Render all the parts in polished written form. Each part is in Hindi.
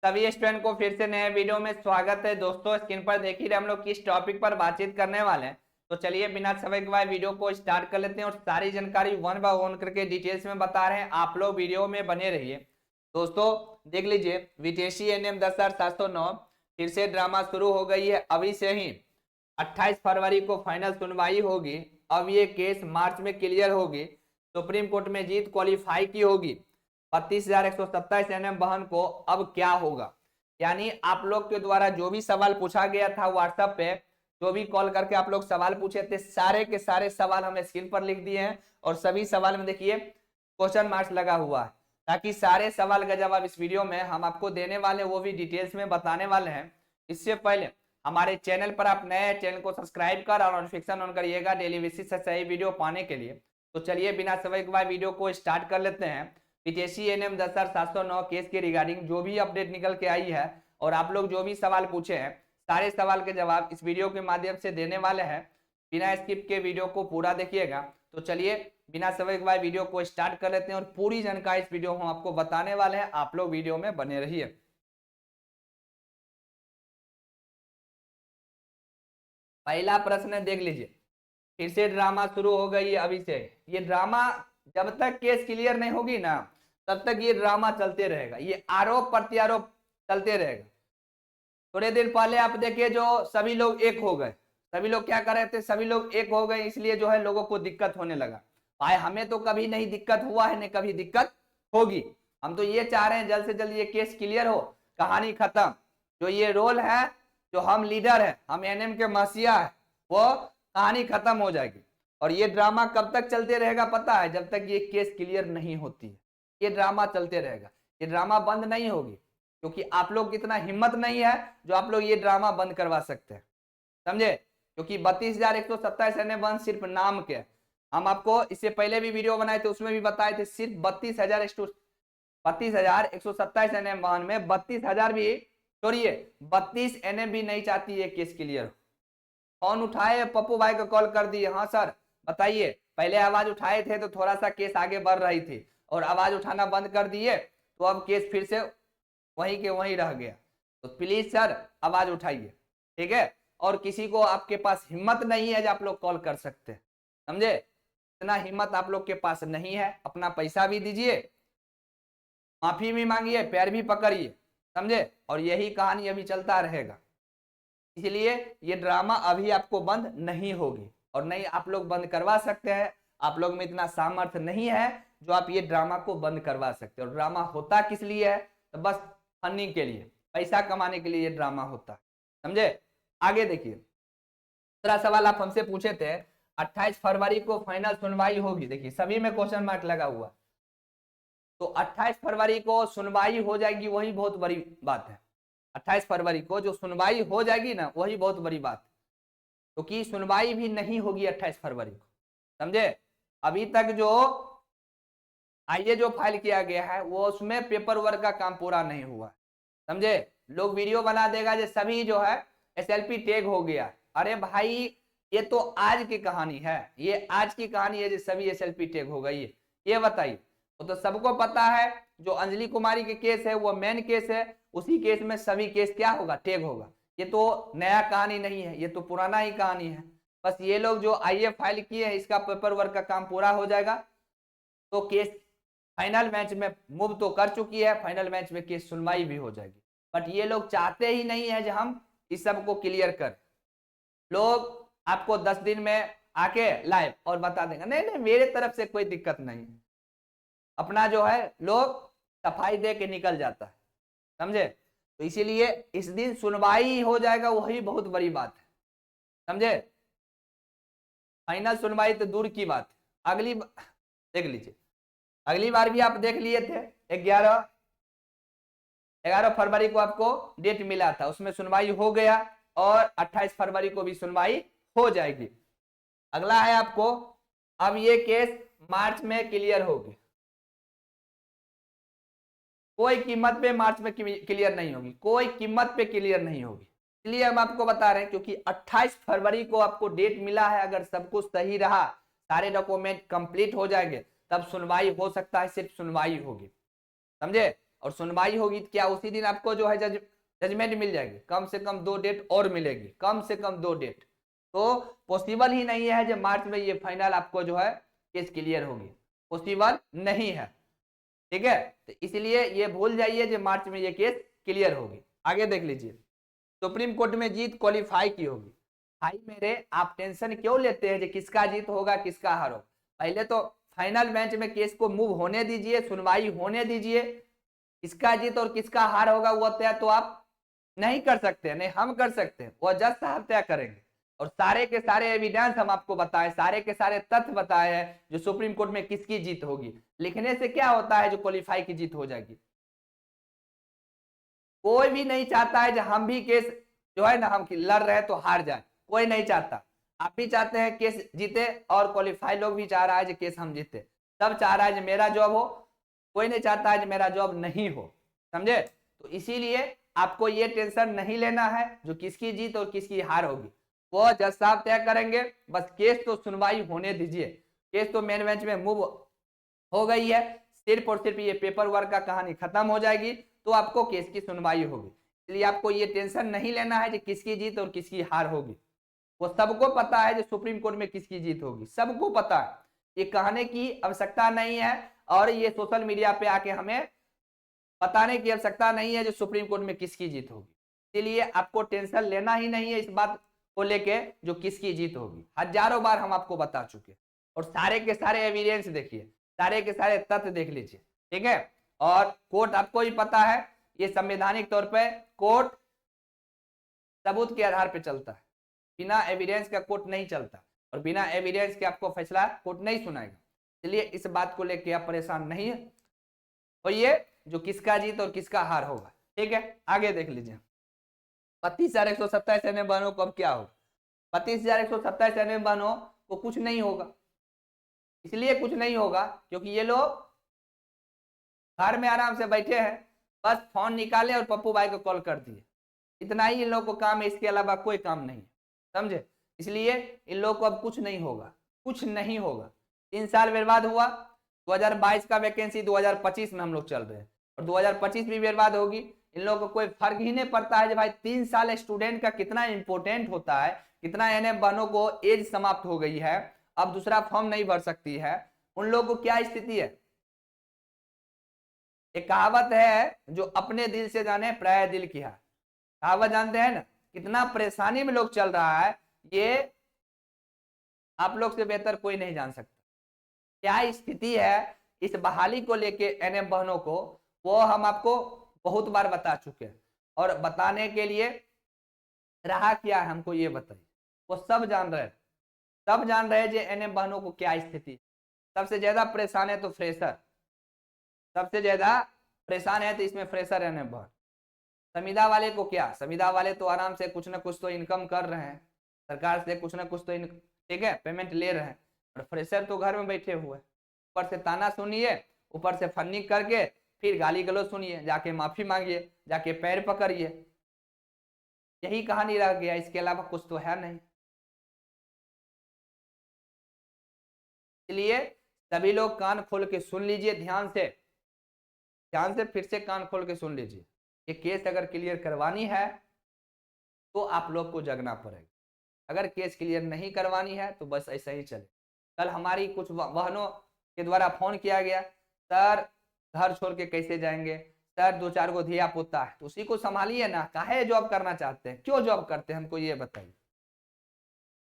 सभी स्टूडेंट को फिर से नए वीडियो में स्वागत है। दोस्तों स्क्रीन पर देख ही रहे हम लोग किस टॉपिक पर बातचीत करने वाले हैं। तो चलिए बिना समय गवाए वीडियो को स्टार्ट कर लेते हैं और सारी जानकारी वन बाय वन करके डिटेल्स में बता रहे हैं। आप लोग वीडियो में बने रहिए। दोस्तों देख लीजिए, बीटीएससी एनएम 10,709 फिर से ड्रामा शुरू हो गई है। अभी से ही 28 फरवरी को फाइनल सुनवाई होगी। अब ये केस मार्च में क्लियर होगी। सुप्रीम कोर्ट में जीत क्वालिफाई की होगी। 32,127 एनएम बहन को अब क्या होगा, यानी आप लोग के द्वारा जो भी सवाल पूछा गया था व्हाट्सएप पे, जो भी कॉल करके आप लोग सवाल पूछे थे, सारे के सारे सवाल हमें स्क्रीन पर लिख दिए हैं और सभी सवाल में देखिए क्वेश्चन मार्क्स लगा हुआ है, ताकि सारे सवाल का जवाब इस वीडियो में हम आपको देने वाले, वो भी डिटेल्स में बताने वाले हैं। इससे पहले हमारे चैनल पर आप नए चैनल को सब्सक्राइब कर और नोटिफिकेशन ऑन करिएगा डेली बेसिस से सही वीडियो पाने के लिए। तो चलिए बिना समय गवाए वीडियो को स्टार्ट कर लेते हैं। बीटीएससी एनएम 10,709 केस के रिगार्डिंग जो भी अपडेट निकल के आई है और आप लोग जो भी सवाल पूछे हैं, सारे सवाल के जवाब इस वीडियो के माध्यम से देने वाले हैं। बिना स्किप के वीडियो को पूरा देखिएगा। तो चलिए बिना समय गवाए वीडियो को स्टार्ट कर लेते हैं और पूरी जानकारी इस वीडियो हम आपको बताने वाले हैं। आप लोग वीडियो में बने रहिए। पहला प्रश्न देख लीजिए, फिर से ड्रामा शुरू हो गई है। अभी से ये ड्रामा जब तक केस क्लियर नहीं होगी ना, तब तक ये ड्रामा चलते रहेगा, ये आरोप प्रत्यारोप चलते रहेगा। थोड़े दिन पहले आप देखिए, जो सभी लोग एक हो गए, सभी लोग क्या कर रहे थे, सभी लोग एक हो गए, इसलिए जो है लोगों को दिक्कत होने लगा। भाई हमें तो कभी नहीं दिक्कत हुआ है, नहीं कभी दिक्कत होगी। हम तो ये चाह रहे हैं जल्द से जल्द ये केस क्लियर हो, कहानी खत्म। जो ये रोल है, जो हम लीडर है, हम एनएम के मसीहा है, वो कहानी खत्म हो जाएगी। और ये ड्रामा कब तक चलते रहेगा पता है? जब तक ये केस क्लियर नहीं होती है, ये ड्रामा चलते रहेगा। ये ड्रामा बंद नहीं होगी, क्योंकि आप लोग इतना हिम्मत नहीं है जो आप लोग ये ड्रामा बंद करवा सकते हैं, समझे? क्योंकि 32,127 एनएम बंद सिर्फ नाम के। हम आपको इससे पहले भी वीडियो बनाए थे, उसमें भी बताए थे सिर्फ 32,127 एनएम बहन में 32,000 भी छोड़िए, 32 एनएम भी नहीं चाहती है केस क्लियर। फोन उठाए, पप्पू भाई को कॉल कर दिए, हाँ सर बताइए। पहले आवाज उठाए थे तो थोड़ा सा केस आगे बढ़ रही थी, और आवाज उठाना बंद कर दिए तो अब केस फिर से वहीं के वहीं रह गया। तो प्लीज सर आवाज उठाइए, ठीक है? और किसी को आपके पास हिम्मत नहीं है जो आप लोग कॉल कर सकते, समझे? इतना हिम्मत आप लोग के पास नहीं है। अपना पैसा भी दीजिए, माफी भी मांगिए, पैर भी पकड़िए, समझे? और यही कहानी अभी चलता रहेगा। इसलिए ये ड्रामा अभी आपको बंद नहीं होगी, और नहीं आप लोग बंद करवा सकते हैं। आप लोग में इतना सामर्थ्य नहीं है जो आप ये ड्रामा को बंद करवा सकते हो। ड्रामा होता किस लिए है? तो बस फनी के लिए, पैसा कमाने के लिए ये ड्रामा होता है, समझे? आगे देखिए, दूसरा सवाल आप हमसे पूछे थे, 28 फरवरी को फाइनल सुनवाई होगी। देखिए सभी में क्वेश्चन मार्क लगा हुआ। तो 28 फरवरी को सुनवाई हो जाएगी, वही बहुत बड़ी बात है। 28 फरवरी को जो सुनवाई हो जाएगी ना, वही बहुत बड़ी बात है। क्योंकि सुनवाई भी नहीं होगी 28 फरवरी को, समझे? अभी तक जो आईए जो फाइल किया गया है, वो उसमें पेपर वर्क का काम पूरा नहीं हुआ, समझे? लोग वीडियो बना देगा जो सभी जो है एसएलपी टैग हो गया। अरे भाई ये तो आज की कहानी है, ये आज की कहानी है जो सभी एसएलपी टैग हो गई है। ये बताइए, वो तो सबको पता है जो अंजलि कुमारी के केस है वो मेन केस है, उसी केस में सभी केस क्या होगा? टैग होगा। ये तो नया कहानी नहीं है, ये तो पुराना ही कहानी है। बस ये लोग जो आईए फाइल किए हैं, इसका पेपर वर्क का काम पूरा हो जाएगा तो केस फाइनल मैच में मूव तो कर चुकी है, फाइनल मैच में केस सुनवाई भी हो जाएगी। बट ये लोग चाहते ही नहीं है जो हम इस सब को क्लियर कर। लोग आपको 10 दिन में आके लाइव और बता देंगे, नहीं नहीं मेरे तरफ से कोई दिक्कत नहीं, अपना जो है लोग सफाई दे के निकल जाता है, समझे? तो इसीलिए इस दिन सुनवाई हो जाएगा, वही बहुत बड़ी बात है, समझे? फाइनल सुनवाई तो दूर की बात है। अगली देख लीजिए, अगली बार भी आप देख लिए थे 11 फरवरी को आपको डेट मिला था, उसमें सुनवाई हो गया, और 28 फरवरी को भी सुनवाई हो जाएगी। अगला है आपको, अब ये केस मार्च में क्लियर होगी, कोई कीमत पे मार्च में क्लियर नहीं होगी, कोई कीमत पे क्लियर नहीं होगी। इसलिए हम आपको बता रहे हैं क्योंकि 28 फरवरी को आपको डेट मिला है। अगर सब कुछ सही रहा, सारे डॉक्यूमेंट कंप्लीट हो जाएंगे, तब सुनवाई हो सकता है, सिर्फ सुनवाई होगी, समझे? और सुनवाई होगी तो क्या उसी दिन आपको जो है जजमेंट मिल जाएगी? कम से कम 2 डेट और मिलेगी, कम से कम 2 डेट। तो पॉसिबल ही नहीं है जो मार्च में ये फाइनल आपको जो है केस क्लियर होगी, पॉसिबल नहीं है। ठीक है, तो इसलिए ये भूल जाइए जो मार्च में ये केस क्लियर होगी। आगे देख लीजिए, सुप्रीम कोर्ट में जीत क्वालिफाई की होगी। भाई मेरे, आप टेंशन क्यों लेते हैं जो किसका जीत होगा किसका हार होगा? पहले तो फाइनल बेंच में केस को मूव होने दीजिए, सुनवाई होने दीजिए। किसका जीत और किसका हार होगा वो तय तो आप नहीं कर सकते, नहीं हम कर सकते हैं, वो जज साहब तय करेंगे। और सारे के सारे एविडेंस हम आपको बताए, सारे के सारे तथ्य बताए हैं जो सुप्रीम कोर्ट में किसकी जीत होगी। लिखने से क्या होता है जो क्वालिफाई की जीत हो जाएगी? कोई भी नहीं चाहता है जो हम भी केस जो है ना हम लड़ रहे हैं तो हार जाए, कोई नहीं चाहता। आप भी चाहते हैं केस जीते और क्वालिफाई लोग भी चाह रहा है जो केस हम जीते, सब चाह रहा है जो मेरा जॉब हो, कोई नहीं चाहता है जो मेरा जॉब नहीं हो। समझे? तो इसीलिए आपको ये टेंशन नहीं लेना है जो किसकी जीत और किसकी हार होगी, वो जज साहब तय करेंगे। बस केस तो सुनवाई होने दीजिए, केस तो मेन बेंच में मूव हो गई है, सिर्फ और सिर्फ ये पेपर वर्क का कहानी खत्म हो जाएगी तो आपको केस की सुनवाई होगी। इसलिए आपको ये टेंशन नहीं लेना है कि किसकी जीत और किसकी हार होगी। वो सबको पता है जो सुप्रीम कोर्ट में किसकी जीत होगी, सबको पता है। ये कहने की आवश्यकता नहीं है और ये सोशल मीडिया पे आके हमें बताने की आवश्यकता नहीं है जो सुप्रीम कोर्ट में किसकी जीत होगी। इसलिए आपको टेंशन लेना ही नहीं है इस बात को लेके जो किसकी जीत होगी। हजारों बार हम आपको बता चुके और सारे के सारे एविडेंस देखिए, सारे के सारे तथ्य देख लीजिए। ठीक है, और कोर्ट आपको ही पता है ये संवैधानिक तौर पे कोर्ट सबूत के आधार पे चलता है, बिना एविडेंस का कोर्ट नहीं चलता और बिना एविडेंस के आपको फैसला कोर्ट नहीं सुनाएगा। इसलिए इस बात को लेके आप परेशान नहीं है होइए जो किसका जीत और किसका हार होगा। ठीक है, आगे देख लीजिए 32,127 एनएम वाहनों को अब क्या होगा? 32,127 एनएम वाहनों को कुछ नहीं होगा। इसलिए कुछ नहीं होगा क्योंकि ये लोग घर में आराम से बैठे हैं, बस फोन निकाले और पप्पू भाई को कॉल कर दिए, इतना ही इन लोगों को काम है, इसके अलावा कोई काम नहीं। समझे? इसलिए इन लोगों को अब कुछ नहीं होगा, कुछ नहीं होगा। 3 साल बर्बाद हुआ, 2022 का वैकेंसी 2025 में हम लोग चल रहे हैं और 2025 भी बर्बाद होगी। इन लोगों को कोई फर्क ही नहीं पड़ता है भाई 3 साल स्टूडेंट का कितना इंपॉर्टेंट होता है, कितना एनएम बहनों को एज समाप्त हो गई है, अब दूसरा फॉर्म नहीं भर सकती है, उन लोगों को क्या स्थिति है? एक कहावत है जो अपने दिल से जाने पराये दिल की है, कहावत जानते हैं ना? कितना परेशानी में लोग चल रहा है ये आप लोग से बेहतर कोई नहीं जान सकता। क्या स्थिति है इस बहाली को लेके एनएम बहनों को, वो हम आपको बहुत बार बता चुके हैं और बताने के लिए रहा क्या है हमको ये बताइए। वो सब जान रहे हैं, सब जान रहे हैं जो एनएम बहनों को क्या स्थिति। सबसे ज्यादा परेशान है तो फ्रेशर, सबसे ज्यादा परेशान है तो इसमें फ्रेशर एनएम बहन। संविदा वाले को क्या, संविदा वाले तो आराम से कुछ ना कुछ तो इनकम कर रहे हैं, सरकार से कुछ ना कुछ तो ठीक है पेमेंट ले रहे हैं, और फ्रेशर तो घर में बैठे हुए, ऊपर से ताना सुनिए, ऊपर से फन्नी करके फिर गाली गलौज सुनिए, जाके माफी मांगिए, जाके पैर पकड़िए, यही कहानी रह गया, इसके अलावा कुछ तो है नहीं। इसलिए सभी लोग कान खोल के सुन लीजिए, ध्यान से फिर से कान खोल के सुन लीजिए। ये केस अगर क्लियर करवानी है तो आप लोग को जगना पड़ेगा, अगर केस क्लियर नहीं करवानी है तो बस ऐसा ही चले। कल हमारी कुछ वाहनों के द्वारा फोन किया गया, सर घर छोड़ के कैसे जाएंगे, सर 2-4 गो धिया पुता है, तो उसी को संभालिए ना, काहे जॉब करना चाहते हैं, क्यों जॉब करते हैं, हमको ये बताइए।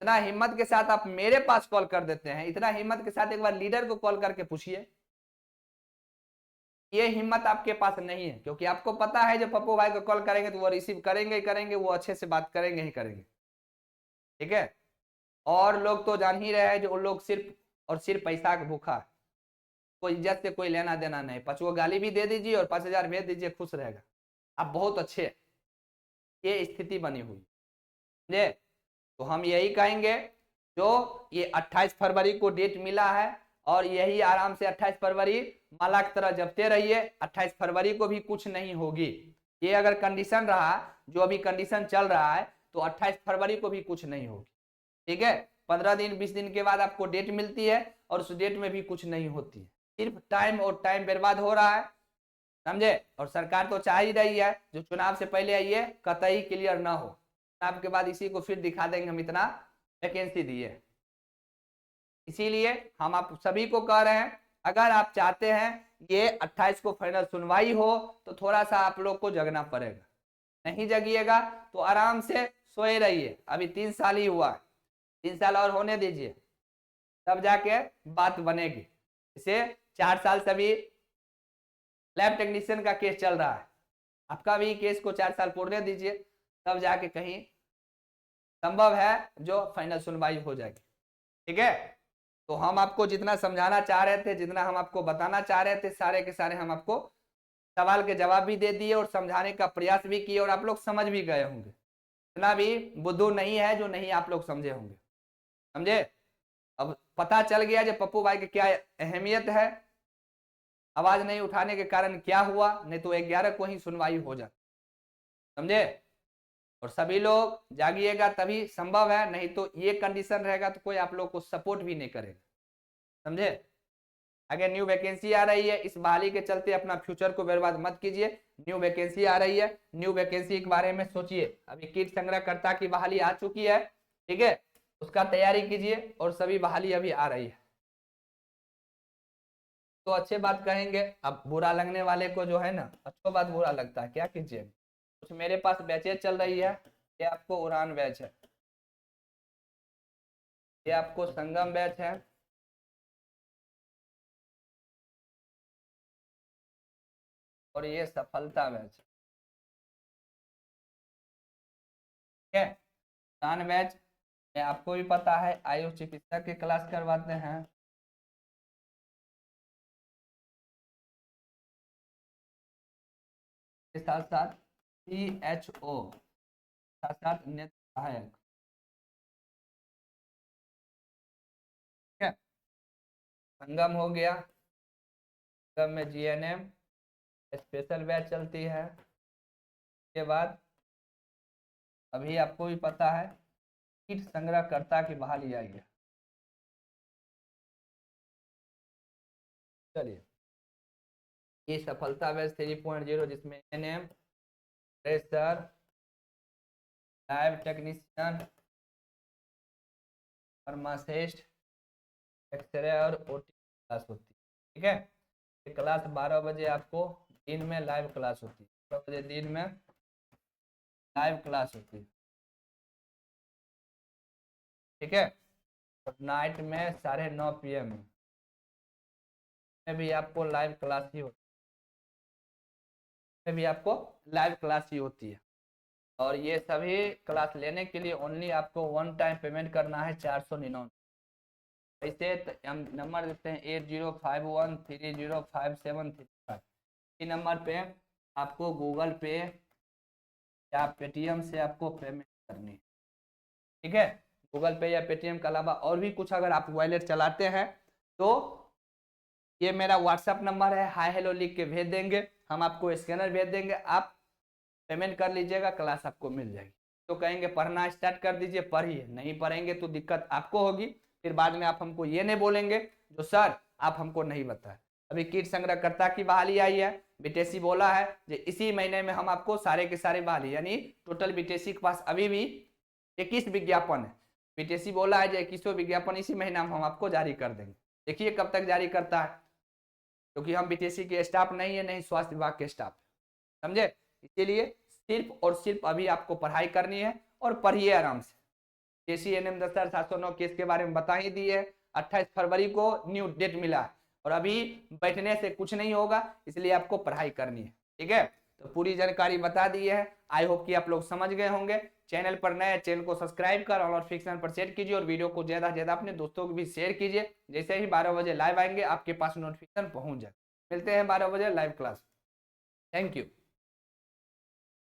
इतना हिम्मत के साथ आप मेरे पास कॉल कर देते हैं, इतना हिम्मत के साथ एक बार लीडर को कॉल करके पूछिए। ये हिम्मत आपके पास नहीं है क्योंकि आपको पता है जब पप्पू भाई को कॉल करेंगे तो वो रिसीव करेंगे ही करेंगे, वो अच्छे से बात करेंगे ही करेंगे। ठीक है, और लोग तो जान ही रहे हैं जो उन लोग सिर्फ और सिर्फ पैसा का भूखा है, कोई इज्जत से कोई लेना देना नहीं। 5 गो गाली भी दे दीजिए और 5,000 भेज दीजिए, खुश रहेगा, आप बहुत अच्छे। ये स्थिति बनी हुई है। तो हम यही कहेंगे जो ये 28 फरवरी को डेट मिला है और यही आराम से 28 फरवरी माला की तरह जपते रहिए, 28 फरवरी को भी कुछ नहीं होगी। ये अगर कंडीशन रहा, जो अभी कंडीशन चल रहा है, तो 28 फरवरी को भी कुछ नहीं होगी। ठीक है, 15 दिन 20 दिन के बाद आपको डेट मिलती है और उस डेट में भी कुछ नहीं होती है, सिर्फ टाइम और टाइम बर्बाद हो रहा है। समझे। और सरकार तो चाह ही रही है जो चुनाव से पहले ये कतई क्लियर ना हो, चुनाव के बाद इसी को फिर दिखा देंगे हम इतना वैकेंसी दिए। इसीलिए हम आप सभी को कह रहे हैं, अगर आप चाहते हैं ये 28 को फाइनल सुनवाई हो तो थोड़ा सा आप लोग को जगना पड़ेगा, नहीं जगिएगा तो आराम से सोए रहिए। अभी 3 साल ही हुआ है, 3 साल और होने दीजिए, तब जाके बात बनेगी। इसे 4 साल से भी लैब टेक्नीशियन का केस चल रहा है, आपका भी केस को 4 साल पूरने दीजिए, तब जाके कहीं संभव है जो फाइनल सुनवाई हो जाएगी। ठीक है, तो हम आपको जितना समझाना चाह रहे थे, जितना हम आपको बताना चाह रहे थे, सारे के सारे हम आपको सवाल के जवाब भी दे दिए और समझाने का प्रयास भी किए, और आप लोग समझ भी गए होंगे। इतना भी बुद्धू नहीं है जो नहीं आप लोग समझे होंगे, समझे। अब पता चल गया जो पप्पू भाई की क्या अहमियत है, आवाज नहीं उठाने के कारण क्या हुआ, नहीं तो 11 को ही सुनवाई हो जाती, समझे। और सभी लोग जागिएगा तभी संभव है, नहीं तो ये कंडीशन रहेगा तो कोई आप लोग को सपोर्ट भी नहीं करेगा, समझे। अगर न्यू वैकेंसी आ रही है, इस बहाली के चलते अपना फ्यूचर को बर्बाद मत कीजिए। न्यू वैकेंसी आ रही है, न्यू वैकेंसी के बारे में सोचिए। अभी कीट संग्रहकर्ता की बहाली आ चुकी है, ठीक है, उसका तैयारी कीजिए, और सभी बहाली अभी आ रही है। तो अच्छे बात कहेंगे, अब बुरा लगने वाले को जो है ना, अच्छो बात बुरा लगता है, क्या कीजिए। कुछ मेरे पास बैचेज चल रही है, ये आपको उड़ान बैच है, ये आपको संगम बैच है, और ये सफलता बैच, ठीक है। उड़ान बैच में आपको भी पता है आयु चिकित्सक की क्लास करवाते हैं, के साथ साथ CHO, साथ साथ नेत्र सहायक, ठीक है। संगम हो गया, संगम में GNM स्पेशल बैच चलती है। के बाद अभी आपको भी पता है कीट संग्रहकर्ता की बहाली आई है। चलिए, ये सफलता बैच 3.0 जिसमें NM, pressure, lab technician, pharmacist, X-ray और OT क्लास होती है, ठीक है। ये क्लास 12 बजे आपको दिन में लाइव क्लास होती है, 12 बजे दिन में लाइव क्लास होती है, ठीक है। और नाइट में 9:30 PM में भी आपको लाइव क्लास ही होती है, में भी आपको लाइव क्लास ही होती है। और ये सभी क्लास लेने के लिए ओनली आपको 1 टाइम पेमेंट करना है 499। ऐसे हम नंबर देते हैं 8051305735, इस नंबर पे आपको गूगल पे या पेटीएम से आपको पेमेंट करनी है, ठीक है। गूगल पे या पेटीएम के अलावा और भी कुछ अगर आप वॉलेट चलाते हैं तो ये मेरा व्हाट्सएप नंबर है, हाय हेलो लिख के भेज देंगे, हम आपको स्कैनर भेज देंगे, आप पेमेंट कर लीजिएगा, क्लास आपको मिल जाएगी। तो कहेंगे पढ़ना स्टार्ट कर दीजिए, पढ़िए, नहीं पढ़ेंगे तो दिक्कत आपको होगी, फिर बाद में आप हमको ये नहीं बोलेंगे जो सर आप हमको नहीं बताए। अभी कीट संग्रहकर्ता की बहाली आई है, बीटीएससी बोला है कि इसी महीने में हम आपको सारे के सारे बहाली, यानी टोटल बीटीएससी के पास अभी भी 21 विज्ञापन है, बीटीएससी बोला है जो 21वां विज्ञापन इसी महीना में हम आपको जारी कर देंगे। देखिए कब तक जारी करता है, क्योंकि हम बीटीएससी के स्टाफ नहीं है, नहीं स्वास्थ्य विभाग के स्टाफ, समझे। इसीलिए सिर्फ और सिर्फ अभी आपको पढ़ाई करनी है, और पढ़िए आराम से। JCNM 10,709 केस के बारे में बता ही दिए, 28 फरवरी को न्यू डेट मिला है, और अभी बैठने से कुछ नहीं होगा, इसलिए आपको पढ़ाई करनी है, ठीक है। तो पूरी जानकारी बता दी है, आई होप कि आप लोग समझ गए होंगे। चैनल पर नए, चैनल को सब्सक्राइब कर और नोटिफिकेशन पर सेट कीजिए, और वीडियो को ज्यादा से ज्यादा अपने दोस्तों को भी शेयर कीजिए। जैसे ही 12 बजे लाइव आएंगे आपके पास नोटिफिकेशन पहुंच जाए। मिलते हैं 12 बजे लाइव क्लास। Thank you.